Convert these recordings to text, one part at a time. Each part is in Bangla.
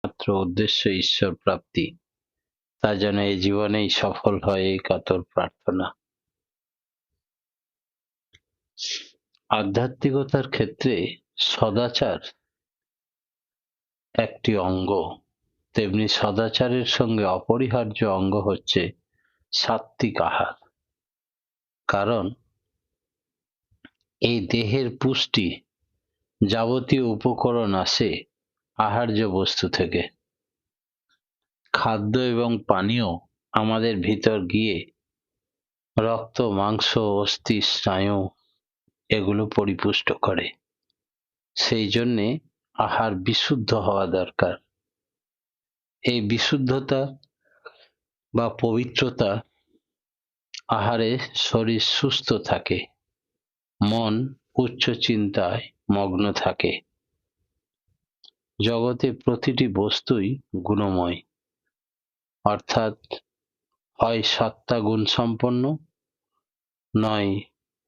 মাত্র উদ্দেশ্য ঈশ্বর প্রাপ্তি, তা যেন এই জীবনেই সফল হয় এই কাতর প্রার্থনা। আধ্যাত্মিকতার ক্ষেত্রে সদাচার একটি অঙ্গ, তেমনি সদাচারের সঙ্গে অপরিহার্য অঙ্গ হচ্ছে সাত্ত্বিক আহার। কারণ এই দেহের পুষ্টি যাবতীয় উপকরণ আসে আহার্য বস্তু থেকে। খাদ্য এবং পানীয় আমাদের ভিতর গিয়ে রক্ত, মাংস, অস্থি, স্নায়ু এগুলো পরিপুষ্ট করে। সেই জন্যে আহার বিশুদ্ধ হওয়া দরকার। এই বিশুদ্ধতা বা পবিত্রতা আহারে শরীর সুস্থ থাকে, মন উচ্চ চিন্তায় মগ্ন থাকে। জগতে প্রতিটি বস্তুই গুণময়, অর্থাৎ হয় সত্তা গুণ সম্পন্ন, নয়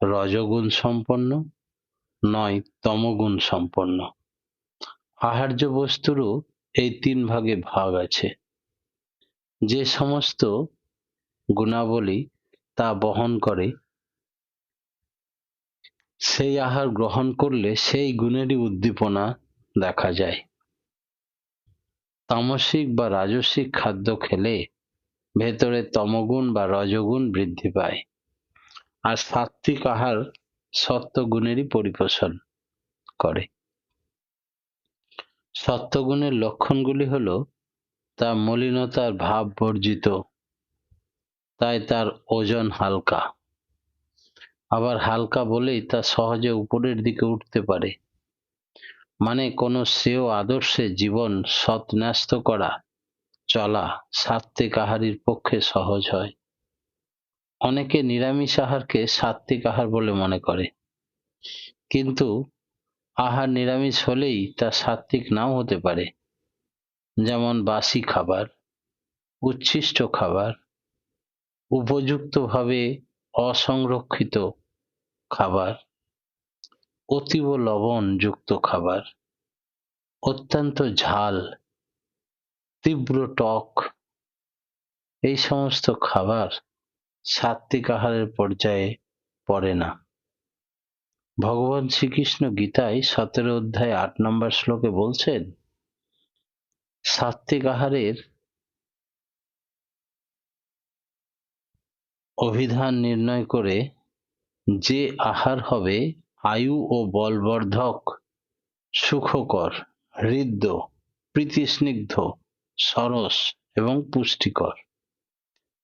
রজগুণ সম্পন্ন, নয় তমগুণ সম্পন্ন। আহার্য বস্তুরও এই তিন ভাগে ভাগ আছে। যে সমস্ত গুণাবলী তা বহন করে সেই আহার গ্রহণ করলে সেই গুণেরই উদ্দীপনা দেখা যায়। তামসিক বা রাজসিক খাদ্য খেলে ভেতরে তমগুণ বা রজগুণ বৃদ্ধি পায়, আর সাত্ত্বিক আহার সত্ত্বগুণেরই পরিপোষণ করে। সত্ত্বগুণের লক্ষণগুলি হলো তা মলিনতার ভাব বর্জিত, তাই তার ওজন হালকা। আবার হালকা বলেই তা সহজে উপরের দিকে উঠতে পারে। মানে কোনো শ্রেয় আদর্শে জীবন সৎন্যস্ত করা, চলা সাত্ত্বিক আহারের পক্ষে সহজ হয়। অনেকে নিরামিষ আহারকে সাত্ত্বিক আহার বলে মনে করে, কিন্তু আহার নিরামিষ হলেই তা সাত্ত্বিক নাও হতে পারে। যেমন বাসি খাবার, উচ্ছিষ্ট খাবার, উপযুক্তভাবে অসংরক্ষিত খাবার, অতীব লবণযুক্ত খাবার, অত্যন্ত ঝাল, তীব্র টক, এই সমস্ত খাবার সাত্ত্বিক আহারের পর্যায়ে পড়ে না। ভগবান শ্রীকৃষ্ণ গীতায় 17 অধ্যায় 8 নম্বর শ্লোকে বলছেন, সাত্ত্বিক আহারের অভিধান নির্ণয় করে যে আহার হবে আয়ু ও বলবর্ধক, সুখকর, হৃদ্য, প্রীতিস্নিগ্ধ, সরস এবং পুষ্টিকর,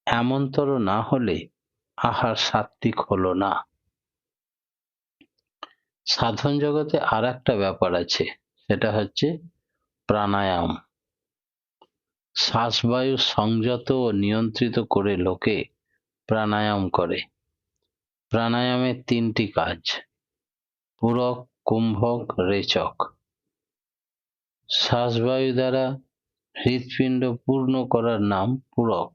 এমনতর না হলে আহার সাত্ত্বিক হলো না। সাধন জগতে আর একটা ব্যাপার আছে, সেটা হচ্ছে প্রাণায়াম। শ্বাসবায়ু সংযত ও নিয়ন্ত্রিত করে লোকে প্রাণায়াম করে। প্রাণায়ামের তিনটি কাজ, পূরক, কুম্ভক, রেচক। শ্বাসবায়ু দ্বারা হৃৎপিণ্ড পূর্ণ করার নাম পূরক।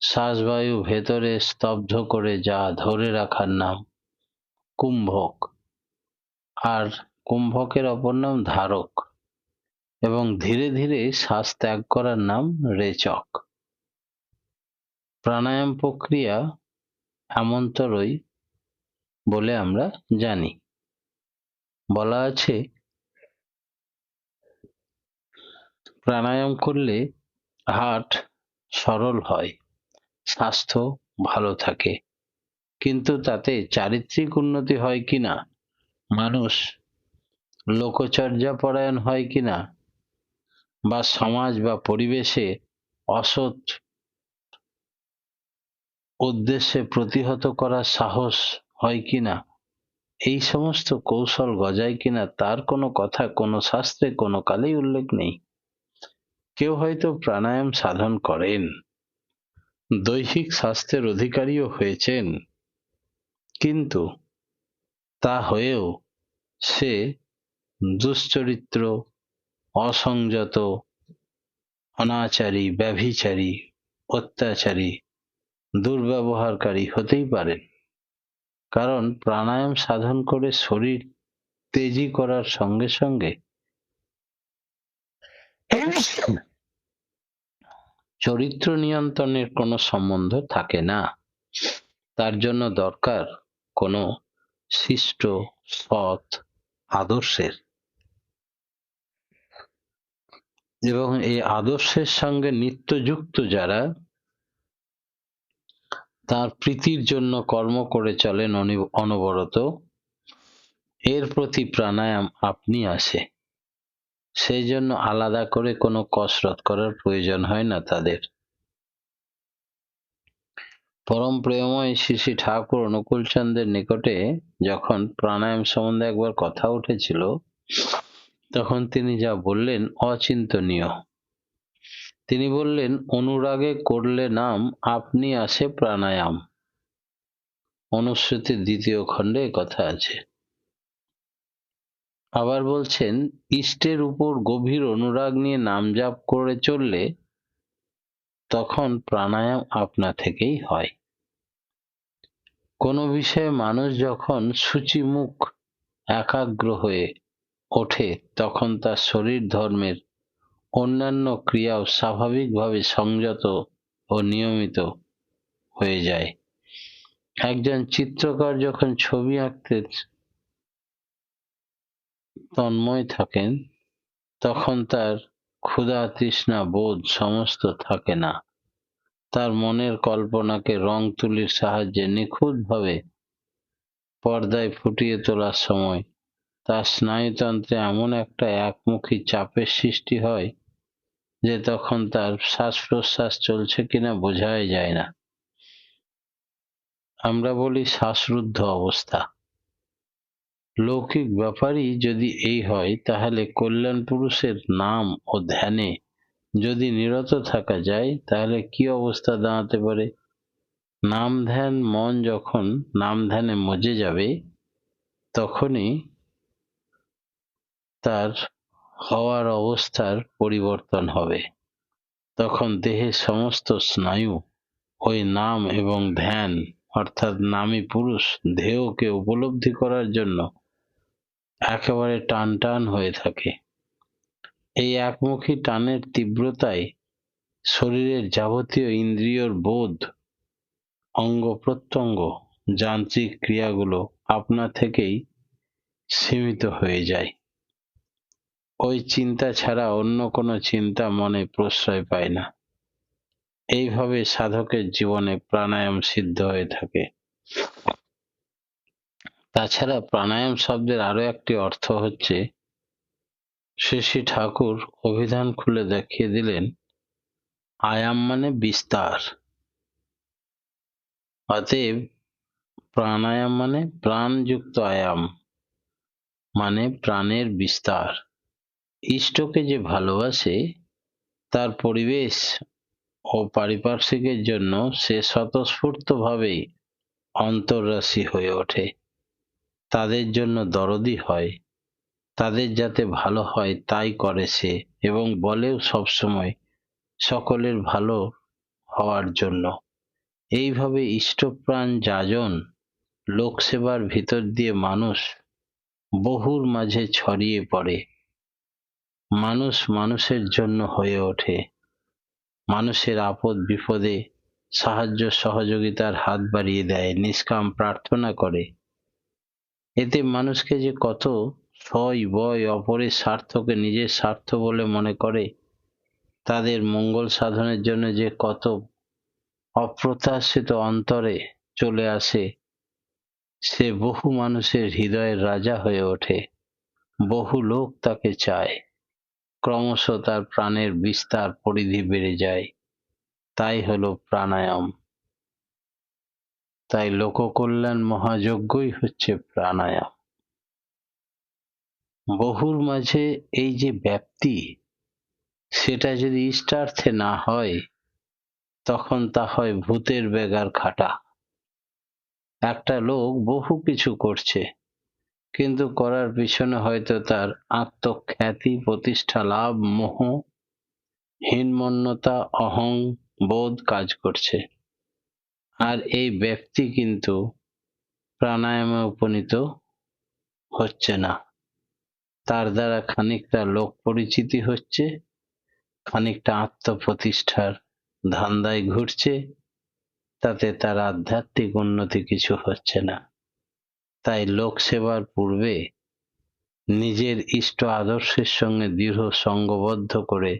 শ্বাসবায়ু ভেতরে স্তব্ধ করে যা ধরে রাখার নাম কুম্ভক, আর কুম্ভকের অপর নাম ধারক, এবং ধীরে ধীরে শ্বাস ত্যাগ করার নাম রেচক। প্রাণায়াম প্রক্রিয়া এমনতরই বলে আমরা জানি। বলা আছে, প্রাণায়াম করলে হার্ট সরল হয়, স্বাস্থ্য ভালো থাকে, কিন্তু তাতে চারিত্রিক উন্নতি হয় কিনা, মানুষ লোকচর্যা পরায়ণ হয় কিনা, বা সমাজ বা পরিবেশে অসৎ উদ্দেশ্যে প্রতিহত করার সাহস হয় কিনা, এই সমস্ত কৌশল গজায় কিনা তার কোনো কথা কোনো শাস্ত্রে কোনো কালেই উল্লেখ নেই। কেউ হয়তো প্রাণায়াম সাধন করেন, দৈহিক স্বাস্থ্যের অধিকারীও হয়েছেন, কিন্তু তা হয়েও সে দুশ্চরিত্র, অসংযত, অনাচারী, ব্যভিচারী, অত্যাচারী, দুর্ব্যবহারকারী হতেই পারেন। কারণ প্রাণায়াম সাধন করে শরীর তেজি করার সঙ্গে সঙ্গে চরিত্র নিয়ন্ত্রণের কোনো সম্বন্ধ থাকে না। তার জন্য দরকার কোনো শিষ্ট সৎ আদর্শের, এবং এই আদর্শের সঙ্গে নিত্যযুক্ত যারা তার প্রীতির জন্য কর্ম করে চলেন অনবরত, এর প্রতি প্রাণায়াম আপনি আসে। সেই জন্য আলাদা করে কোনো কসরত করার প্রয়োজন হয় না তাদের। পরম প্রেমময় শ্রী শ্রী ঠাকুর অনুকূলচন্দ্রের নিকটে যখন প্রাণায়াম সম্বন্ধে একবার কথা উঠেছিল, তখন তিনি যা বললেন অচিন্তনীয়। তিনি বললেন, অনুরাগে করলে নাম আপনি আসে প্রাণায়াম। অনুশ্রুতির 2য় খণ্ডে কথা আছে। আবার বলছেন, ইষ্টের উপর গভীর অনুরাগ নিয়ে নাম জাপ করে চললে তখন প্রাণায়াম আপনা থেকেই হয়। কোনো বিষয়ে মানুষ যখন শুচিমুখ একাগ্র হয়ে ওঠে, তখন তার শরীর ধর্মের অন্যান্য ক্রিয়াও স্বাভাবিকভাবে সংযত ও নিয়মিত হয়ে যায়। একজন চিত্রকর যখন ছবি আঁকতে তন্ময় থাকেন, তখন তার ক্ষুধা তৃষ্ণা বোধ সমস্ত থাকে না। তার মনের কল্পনাকে রং তুলির সাহায্যে নিখুঁতভাবে পর্দায় ফুটিয়ে তোলার সময় তার স্নায়ুতন্ত্রে এমন একটা একমুখী চাপের সৃষ্টি হয় যে তখন তার শ্বাস প্রশ্বাস চলছে কিনা বোঝাই যায় না। আমরা বলি শ্বাসরুদ্ধ অবস্থা। লৌকিক ব্যাপারই যদি এই হয়, তাহলে কল্যাণ পুরুষের নাম ও ধ্যানে যদি নিরত থাকা যায়, তাহলে কি অবস্থা দাঁড়াতে পারে? নাম ধ্যান, মন যখন নাম ধ্যানে মজে যাবে, তখনই তার হওয়ার অবস্থার পরিবর্তন হবে। তখন দেহের সমস্ত স্নায়ু ওই নাম এবং ধ্যান অর্থাৎ নামী পুরুষ ধ্যেয়কে উপলব্ধি করার জন্য একেবারে টান টান হয়ে থাকে। এই একমুখী টানের তীব্রতায় শরীরের যাবতীয় ইন্দ্রিয়র বোধ, অঙ্গ প্রত্যঙ্গ, যান্ত্রিক ক্রিয়াগুলো আপনা থেকেই সীমিত হয়ে যায়। ওই চিন্তা ছাড়া অন্য কোনো চিন্তা মনে প্রশ্রয় পায় না। এইভাবে সাধকের জীবনে প্রাণায়াম সিদ্ধ হয়ে থাকে। তাছাড়া প্রাণায়াম শব্দের আরো একটি অর্থ হচ্ছে, শ্রী শ্রী ঠাকুর অভিধান খুলে দেখিয়ে দিলেন, আয়াম মানে বিস্তার। অতএব প্রাণায়াম মানে প্রাণযুক্ত আয়াম, মানে প্রাণের বিস্তার। ইষ্টকে যে ভালোবাসে, তার পরিবেশ ও পারিপার্শ্বিকের জন্য সে স্বতঃস্ফূর্তভাবেই অন্তর্রাশি হয়ে ওঠে। তাদের জন্য দরদি হয়, তাদের যাতে ভালো হয় তাই করে সে, এবং বলেও সবসময় সকলের ভালো হওয়ার জন্য। এইভাবে ইষ্টপ্রাণ যাজন লোকসেবার ভিতর দিয়ে মানুষ বহুর মাঝে ছড়িয়ে পড়ে। মানুষ মানুষের জন্য হয়ে ওঠে। মানুষের আপদ বিপদে সাহায্য সহযোগিতার হাত বাড়িয়ে দেয়, নিষ্কাম প্রার্থনা করে। এতে মানুষকে যে কত সয় বয় অপরের স্বার্থকে নিজের স্বার্থ বলে মনে করে, তাদের মঙ্গল সাধনের জন্য যে কত অপ্রত্যাশিত অন্তরে চলে আসে, সে বহু মানুষের হৃদয়ের রাজা হয়ে ওঠে। বহু লোক তাকে চায়। ক্রমশ তার প্রাণের বিস্তার পরিধি বেড়ে যায়। তাই হলো প্রাণায়াম। তাই লোককল্যাণ মহাযজ্ঞই হচ্ছে প্রাণায়াম। বহুর মাঝে এই যে ব্যাপ্তি, সেটা যদি ইষ্টার্থে না হয়, তখন তা হয় ভূতের বেগার খাটা। একটা লোক বহু কিছু করছে, কিন্তু করার পিছনে হয়তো তার আত্মখ্যাতি, প্রতিষ্ঠা লাভ, মোহ, হীনমন্যতা, অহং বোধ কাজ করছে। আর এই ব্যক্তি কিন্তু প্রাণায়ামে উপনীত হচ্ছে না। তার দ্বারা খানিকটা লোক পরিচিতি হচ্ছে, খানিকটা আত্মপ্রতিষ্ঠার ধান্দায় ঘুরছে, তাতে তার আধ্যাত্মিক উন্নতি কিছু হচ্ছে না। তাই লোক সেবার পূর্বে নিজের ইষ্ট আদর্শের সঙ্গে দৃঢ় সঙ্গবদ্ধ করে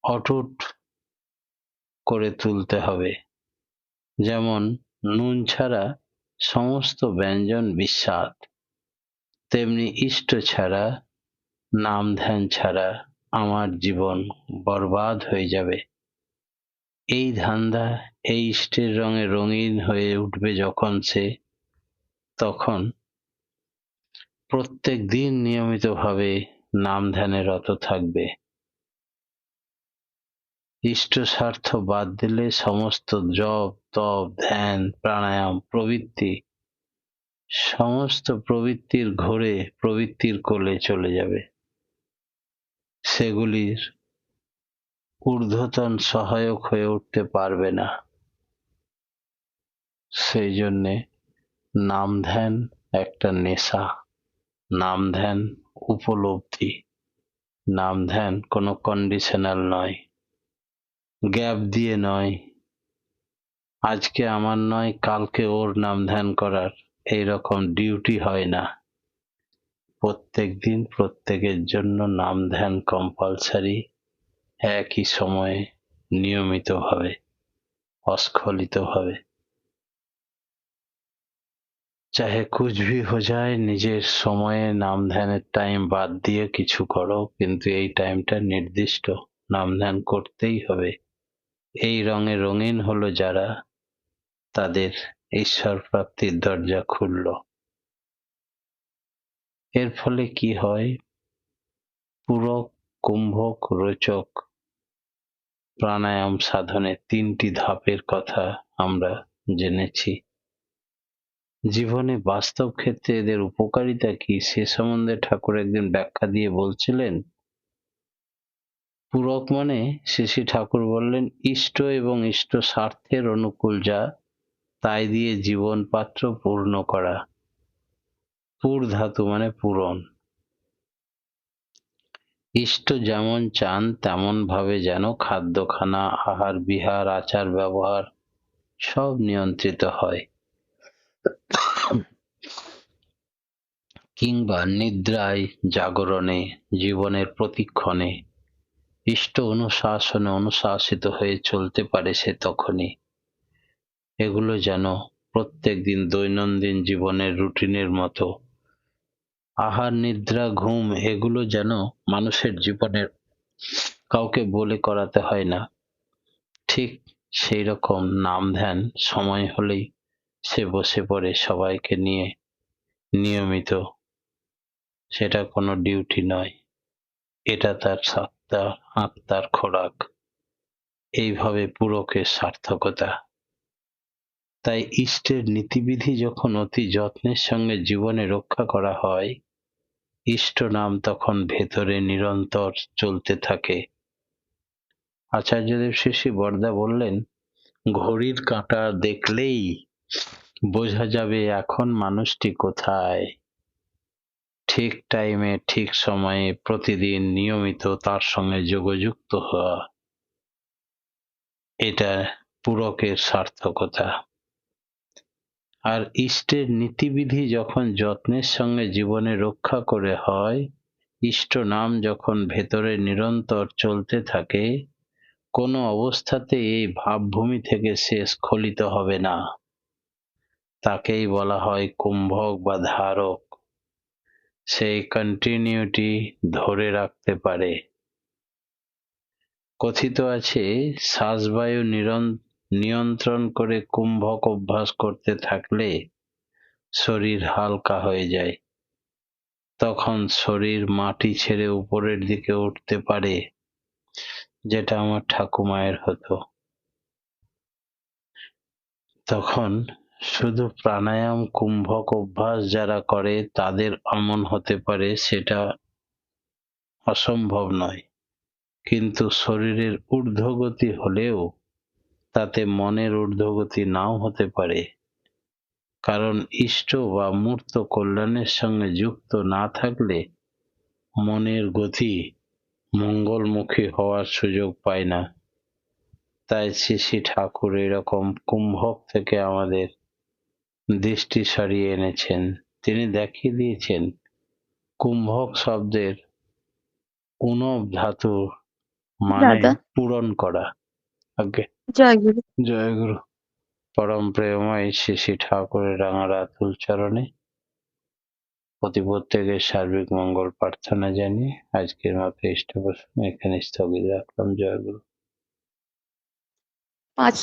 অটুট করে তুলতে হবে। যেমন নুন ছাড়া সমস্ত ব্যঞ্জন বিস্বাদ, তেমনি ইষ্ট ছাড়া, নাম ধ্যান ছাড়া আমার জীবন বরবাদ হয়ে যাবে। এই ধান্দা এই ইষ্টের রঙে রঙিন হয়ে উঠবে যখন সে, তখন প্রত্যেক দিন নিয়মিতভাবে নাম ধ্যানে রত থাকবে। ইষ্ট স্বার্থ বাদ দিলে সমস্ত জপ তপ ধ্যান প্রাণায়াম প্রভৃতি সমস্ত প্রবৃত্তির ঘোরে প্রবৃত্তির কোলে চলে যাবে। সেগুলির ঊর্ধ্বতন সহায়ক হয়ে উঠতে পারবে না। সেই জন্যে নাম ধ্যান একটা নেশা, নাম ধ্যান উপলব্ধি, নাম ধ্যান কোনো কন্ডিশনাল নয়, গ্যাপ দিয়ে নয়, আজকে আমার নয় কালকে ওর নাম ধ্যান করার এইরকম ডিউটি হয় না। প্রত্যেক দিন প্রত্যেকের জন্য নাম ধ্যান কম্পালসারি, একই সময়ে নিয়মিতভাবে অস্খলিতভাবে। চাহে কুছ ভি হো যায়, নিজের সময়ে নাম ধ্যানের টাইম বাদ দিয়ে কিছু করো, কিন্তু এই টাইমটা নির্দিষ্ট নাম ধ্যান করতেই হবে। এই রঙে রঙিন হলো যারা, তাদের ঈশ্বর প্রাপ্তির দরজা খুলল। এর ফলে কি হয়? পূরক, কুম্ভক, রোচক প্রাণায়াম সাধনের 3টি ধাপের কথা আমরা জেনেছি। জীবনে বাস্তব ক্ষেত্রে এদের উপকারিতা কি সে সম্বন্ধে ঠাকুর একদিন ব্যাখ্যা দিয়ে বলছিলেন, পূরক মানে শ্রী ঠাকুর বললেন ইষ্ট এবং ইষ্ট স্বার্থের অনুকূল যা, তাই দিয়ে জীবন পাত্র পূর্ণ করা। পুর ধাতু মানে পূরণ। ইষ্ট যেমন চান তেমন ভাবে যেন খাদ্যখানা আহার বিহার আচার ব্যবহার সব নিয়ন্ত্রিত হয়, কিংবা নিদ্রায় জাগরণে জীবনের প্রতিক্ষণে ইষ্ট অনুশাসনে অনুশাসিত হয়ে চলতে পারে সে তখনই। এগুলো যেন প্রত্যেকদিন দৈনন্দিন জীবনের রুটিনের মতো। আহার নিদ্রা ঘুম এগুলো যেন মানুষের জীবনের কাউকে বলে করাতে হয় না। ঠিক সেই রকম নাম ধ্যান সময় হলেই সে বসে পড়ে সবাইকে নিয়ে নিয়মিত। সেটা কোনো ডিউটি নয়, এটা তার আত্মার খোরাক। এইভাবে পুরকের সার্থকতা। তাই ইষ্টের নীতিবিধি যখন অতি যত্নের সঙ্গে জীবনে রক্ষা করা হয়, ইষ্ট নাম তখন ভেতরে নিরন্তর চলতে থাকে। আচার্যদেব শ্রী বরদা বললেন, ঘড়ির কাঁটা দেখলেই বোঝা যাবে এখন মানুষটি কোথায়। ঠিক টাইমে ঠিক সময়ে প্রতিদিন নিয়মিত তার সঙ্গে যোগযুক্ত হওয়া, এটা পূরকের সার্থকতা। আর ইষ্টের নীতিবিধি যখন যত্নের সঙ্গে জীবনে রক্ষা করে হয়, ইষ্ট নাম যখন ভেতরে নিরন্তর চলতে থাকে, কোনো অবস্থাতে এই ভাবভূমি থেকে সে স্খলিত হবে না। তাকেই বলা হয় কুম্ভক বা ধারক। সেই কন্টিনিউটি ধরে রাখতে পারে। কথিত আছে, শ্বাসবায়ু নিয়ন্ত্রণ করে কুম্ভক অভ্যাস করতে থাকলে শরীর হালকা হয়ে যায়। তখন শরীর মাটি ছেড়ে উপরের দিকে উঠতে পারে, যেটা আমার ঠাকুমায়ের হতো। তখন শুধু প্রাণায়াম কুম্ভক অভ্যাস যারা করে তাদের এমন হতে পারে, সেটা অসম্ভব নয়। কিন্তু শরীরের ঊর্ধ্বগতি হলেও তাতে মনের ঊর্ধ্বগতি নাও হতে পারে। কারণ ইষ্ট বা মূর্ত কল্যাণের সঙ্গে যুক্ত না থাকলে মনের গতি মঙ্গলমুখী হওয়ার সুযোগ পায় না। তাই শ্রী ঠাকুর এরকম কুম্ভক থেকে আমাদের দৃষ্টি সরিয়ে এনেছেন। তিনি দেখিয়ে দিয়েছেন কুম্ভক শব্দের কুণব ধাতু মানে দাদা পূরণ করা। আজ্ঞে জয় গুরু। জয় গুরু। পরম প্রেমময় শ্রী ঠাকুরের রাঙা রাতুল চরণে প্রত্যেকের সার্বিক মঙ্গল প্রার্থনা জানিয়ে আজকের মতো ইষ্ট প্রসঙ্গ এখানে স্থগিত রাখলাম। জয় গুরু। 5